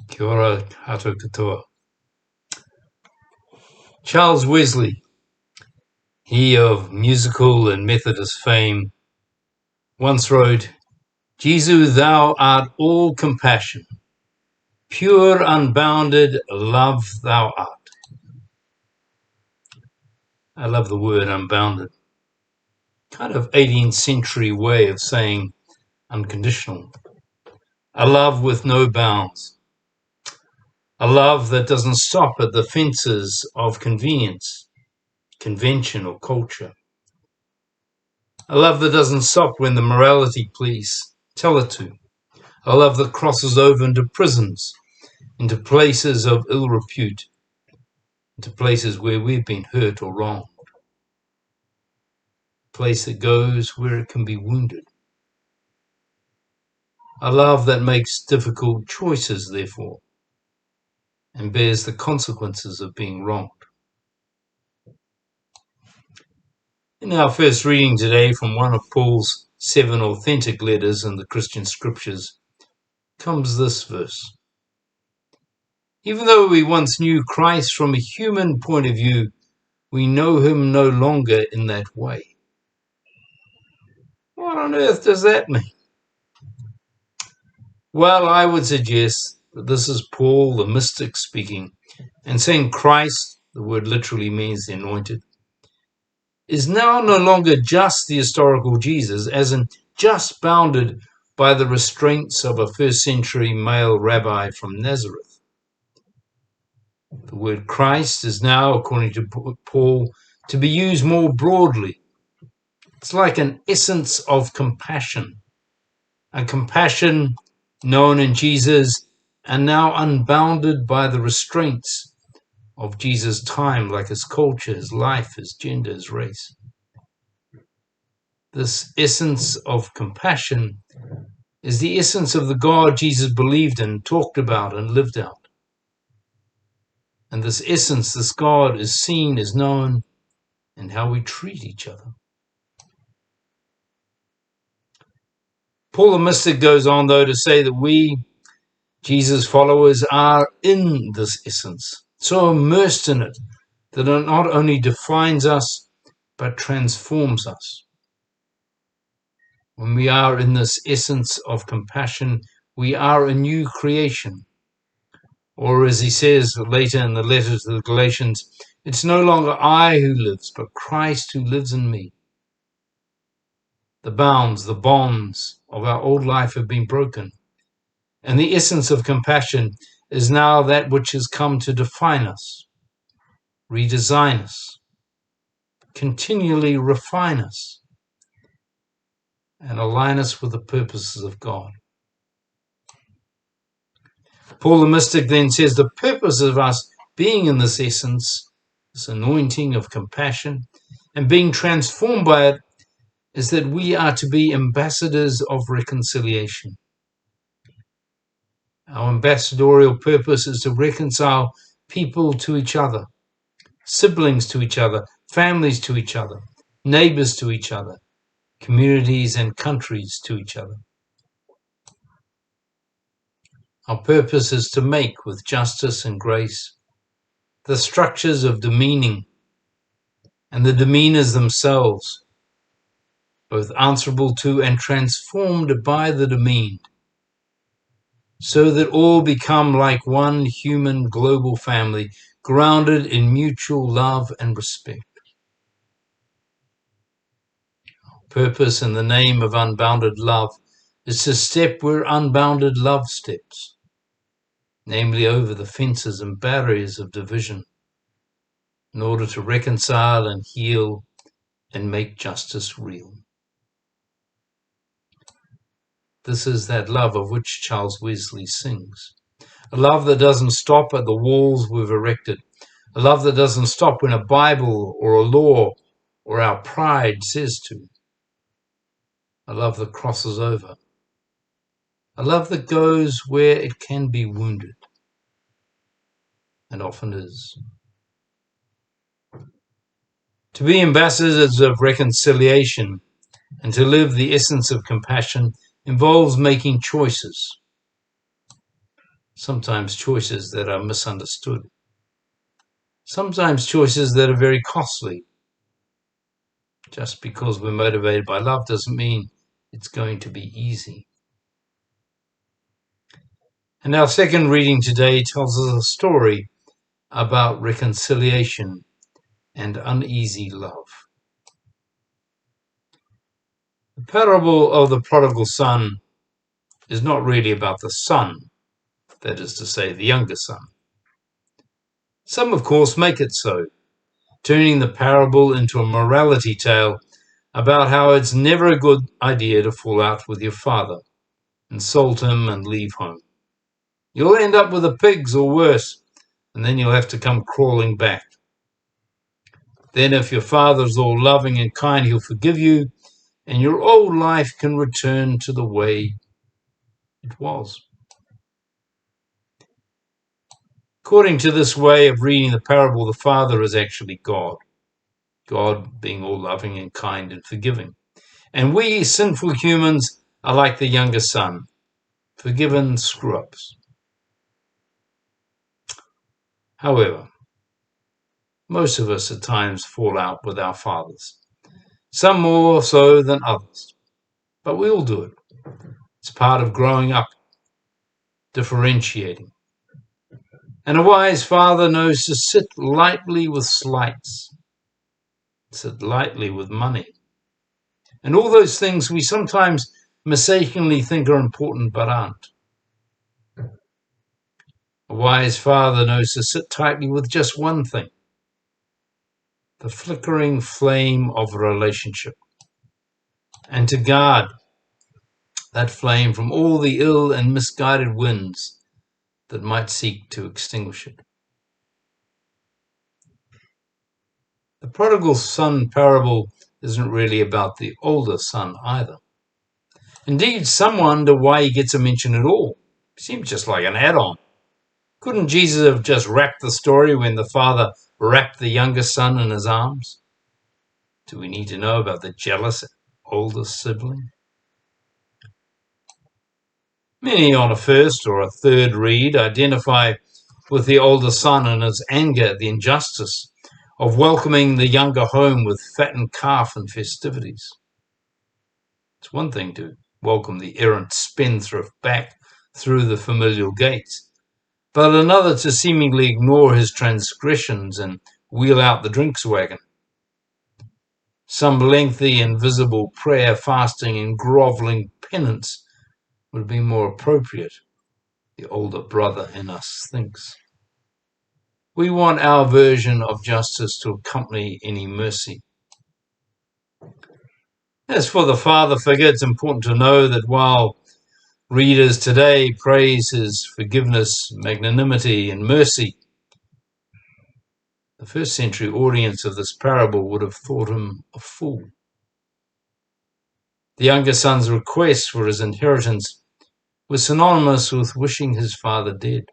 Kia ora, hato katoa. Charles Wesley, he of musical and Methodist fame, once wrote, "Jesu, thou art all compassion, pure unbounded love thou art." I love the word unbounded. Kind of 18th century way of saying unconditional. A love with no bounds. A love that doesn't stop at the fences of convenience, convention, or culture. A love that doesn't stop when the morality police tell it to. A love that crosses over into prisons, into places of ill repute, into places where we've been hurt or wronged. A place that goes where it can be wounded. A love that makes difficult choices, therefore, and bears the consequences of being wronged. In our first reading today from one of Paul's 7 authentic letters in the Christian scriptures comes this verse. Even though we once knew Christ from a human point of view, we know him no longer in that way. What on earth does that mean? Well, I would suggest that this is Paul the mystic speaking, and saying Christ, the word literally means the anointed, is now no longer just the historical Jesus, as in just bounded by the restraints of a first century male rabbi from Nazareth. The word Christ is now, according to Paul, to be used more broadly. It's like an essence of compassion, a compassion known in Jesus and now unbounded by the restraints of Jesus' time, like his culture, his life, his gender, his race. This essence of compassion is the essence of the God Jesus believed in, talked about, and lived out. And this essence, this God, is seen, is known in how we treat each other. Paul the mystic goes on, though, to say that we, Jesus' followers, are in this essence, so immersed in it that it not only defines us, but transforms us. When we are in this essence of compassion, we are a new creation. Or as he says later in the letter to the Galatians, it's no longer I who lives, but Christ who lives in me. The bounds, the bonds of our old life have been broken. And the essence of compassion is now that which has come to define us, redesign us, continually refine us, and align us with the purposes of God. Paul the mystic then says the purpose of us being in this essence, this anointing of compassion, and being transformed by it, is that we are to be ambassadors of reconciliation. Our ambassadorial purpose is to reconcile people to each other, siblings to each other, families to each other, neighbors to each other, communities and countries to each other. Our purpose is to make, with justice and grace, the structures of demeaning and the demeanors themselves, both answerable to and transformed by the demeaned, so that all become like one human global family, grounded in mutual love and respect. Purpose in the name of unbounded love is to step where unbounded love steps, namely over the fences and barriers of division, in order to reconcile and heal and make justice real. This is that love of which Charles Wesley sings. A love that doesn't stop at the walls we've erected. A love that doesn't stop when a Bible or a law or our pride says to. A love that crosses over. A love that goes where it can be wounded, and often is. To be ambassadors of reconciliation and to live the essence of compassion involves making choices. sometimes choices that are misunderstood, sometimes choices that are very costly. Just because we're motivated by love doesn't mean it's going to be easy. And our second reading today tells us a story about reconciliation and uneasy love. The parable of the prodigal son is not really about the son, that is to say, the younger son. Some, of course, make it so, turning the parable into a morality tale about how it's never a good idea to fall out with your father, insult him, and leave home. You'll end up with the pigs or worse, and then you'll have to come crawling back. Then if your father's all loving and kind, he'll forgive you, and your old life can return to the way it was. According to this way of reading the parable, the father is actually God. God being all loving and kind and forgiving. And we sinful humans are like the younger son, forgiven screw-ups. However, most of us at times fall out with our fathers, some more so than others, but we all do it. It's part of growing up, differentiating. And a wise father knows to sit lightly with slights, sit lightly with money, and all those things we sometimes mistakenly think are important but aren't. A wise father knows to sit tightly with just one thing, the flickering flame of a relationship, and to guard that flame from all the ill and misguided winds that might seek to extinguish it. The prodigal son parable isn't really about the older son either. Indeed, some wonder why he gets a mention at all. It seems just like an add-on. Couldn't Jesus have just wrapped the story when the father wrapped the younger son in his arms? Do we need to know about the jealous older sibling? Many on a first or a third read identify with the older son and his anger at the injustice of welcoming the younger home with fattened calf and festivities. It's one thing to welcome the errant spendthrift back through the familial gates, but another to seemingly ignore his transgressions and wheel out the drinks wagon. Some lengthy and visible prayer, fasting, and groveling penance would be more appropriate, the older brother in us thinks. We want our version of justice to accompany any mercy. As for the father figure, it's important to know that while readers today praise his forgiveness, magnanimity, and mercy, the first century audience of this parable would have thought him a fool. The younger son's request for his inheritance was synonymous with wishing his father dead.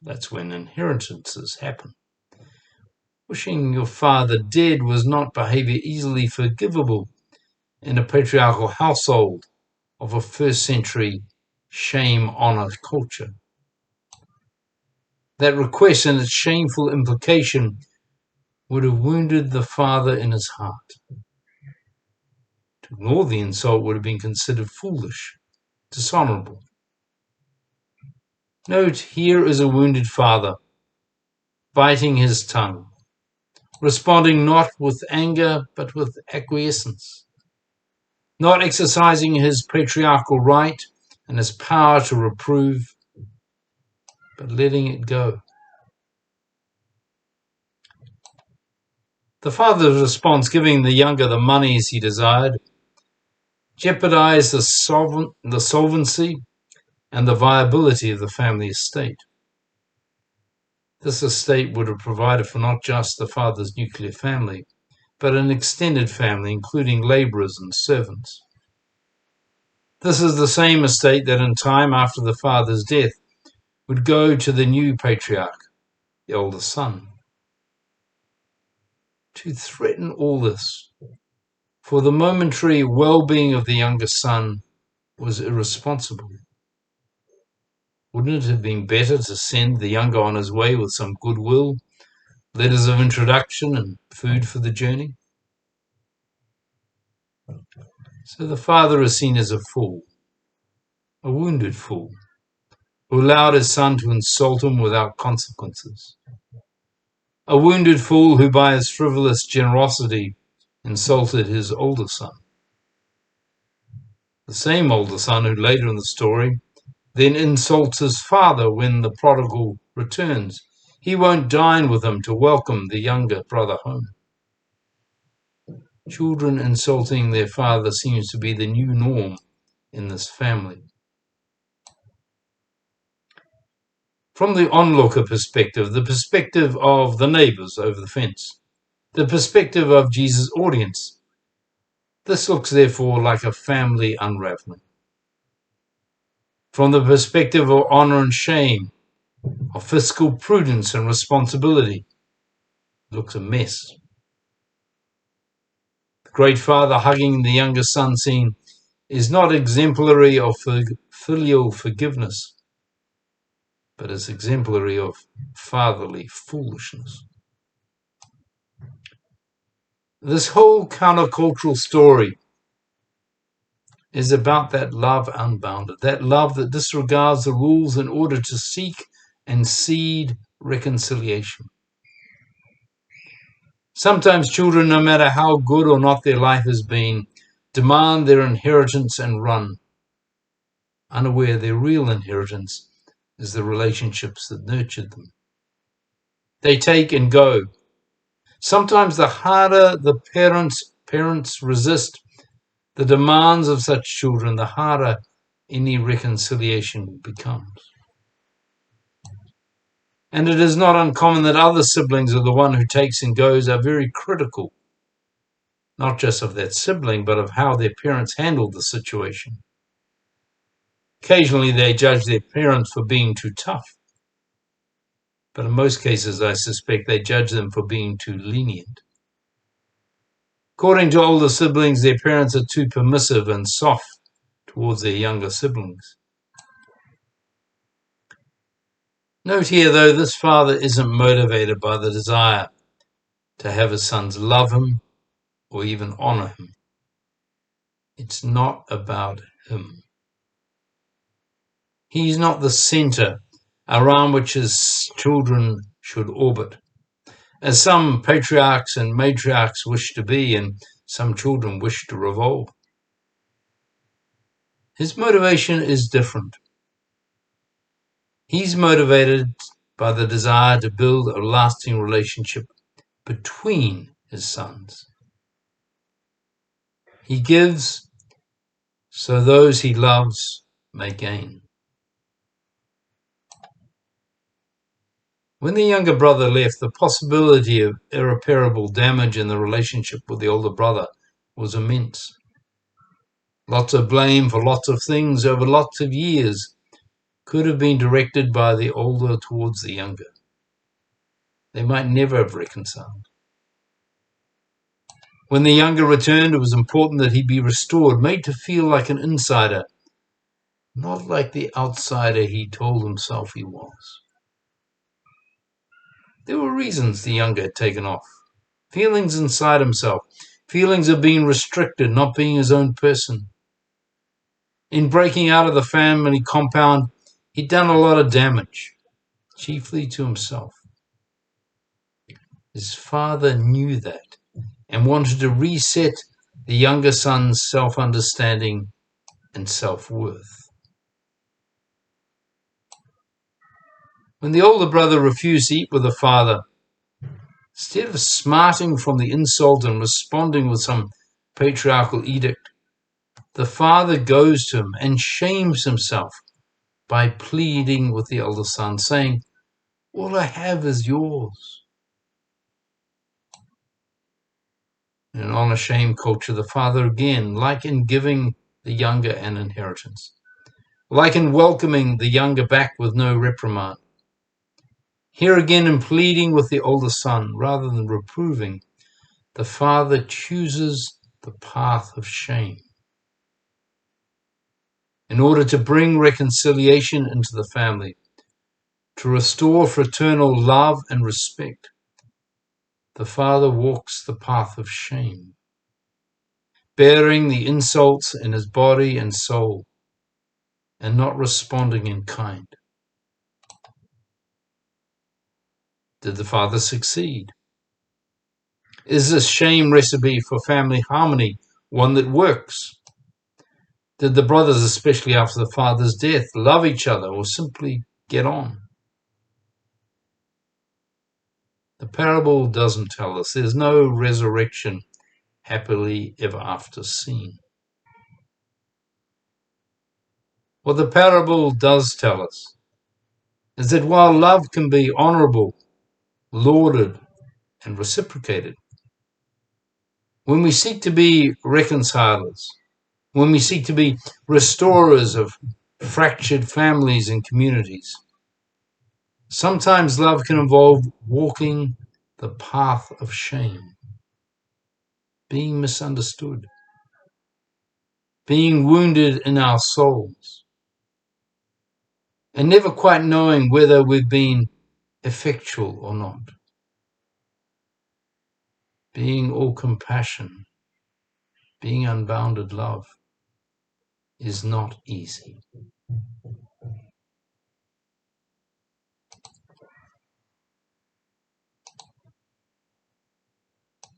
That's when inheritances happen. Wishing your father dead was not behavior easily forgivable in a patriarchal household of a first century shame-honor culture. That request and its shameful implication would have wounded the father in his heart. To ignore the insult would have been considered foolish, dishonorable. Note, here is a wounded father, biting his tongue, responding not with anger but with acquiescence, not exercising his patriarchal right and his power to reprove, but letting it go. The father's response, giving the younger the monies he desired, jeopardized the solvency and the viability of the family estate. This estate would have provided for not just the father's nuclear family, but an extended family, including laborers and servants. This is the same estate that in time after the father's death would go to the new patriarch, the older son. To threaten all this for the momentary well-being of the younger son was irresponsible. Wouldn't it have been better to send the younger on his way with some goodwill, letters of introduction, and food for the journey? So the father is seen as a fool, a wounded fool, who allowed his son to insult him without consequences. A wounded fool who by his frivolous generosity insulted his older son. The same older son who later in the story then insults his father when the prodigal returns. He won't dine with him to welcome the younger brother home. Children insulting their father seems to be the new norm in this family. From the onlooker perspective, the perspective of the neighbors over the fence, the perspective of Jesus' audience, this looks therefore like a family unraveling. From the perspective of honor and shame, of fiscal prudence and responsibility, it looks a mess. The great father hugging the younger son scene is not exemplary of filial forgiveness, but is exemplary of fatherly foolishness. This whole countercultural story is about that love unbounded, that love that disregards the rules in order to seek and seed reconciliation. Sometimes children, no matter how good or not their life has been, demand their inheritance and run, unaware their real inheritance is the relationships that nurtured them. They take and go. Sometimes the harder the parents resist the demands of such children, the harder any reconciliation becomes. And it is not uncommon that other siblings of the one who takes and goes are very critical, not just of that sibling, but of how their parents handled the situation. Occasionally they judge their parents for being too tough, but in most cases I suspect they judge them for being too lenient. According to older siblings, their parents are too permissive and soft towards their younger siblings. Note here, though, this father isn't motivated by the desire to have his sons love him or even honor him. It's not about him. He's not the center around which his children should orbit, as some patriarchs and matriarchs wish to be and some children wish to revolve. His motivation is different. He's motivated by the desire to build a lasting relationship between his sons. He gives so those he loves may gain. When the younger brother left, the possibility of irreparable damage in the relationship with the older brother was immense. Lots of blame for lots of things over lots of years could have been directed by the older towards the younger. They might never have reconciled. When the younger returned, it was important that he be restored, made to feel like an insider, not like the outsider he told himself he was. There were reasons the younger had taken off. Feelings inside himself, feelings of being restricted, not being his own person. In breaking out of the family compound, he'd done a lot of damage, chiefly to himself. His father knew that and wanted to reset the younger son's self-understanding and self-worth. When the older brother refused to eat with the father, instead of smarting from the insult and responding with some patriarchal edict, the father goes to him and shames himself by pleading with the elder son, saying, "All I have is yours." In an honor-shame culture, the father again, like in giving the younger an inheritance, like in welcoming the younger back with no reprimand, here again in pleading with the older son rather than reproving, the father chooses the path of shame. in order to bring reconciliation into the family, to restore fraternal love and respect, the father walks the path of shame, bearing the insults in his body and soul, and not responding in kind. Did the father succeed? Is this shame recipe for family harmony one that works? Did the brothers, especially after the father's death, love each other or simply get on? The parable doesn't tell us. There's no resurrection, happily ever after scene. What the parable does tell us is that while love can be honorable, lauded, and reciprocated, when we seek to be reconcilers, when we seek to be restorers of fractured families and communities, sometimes love can involve walking the path of shame, being misunderstood, being wounded in our souls, and never quite knowing whether we've been effectual or not. Being all compassion, being unbounded love is not easy.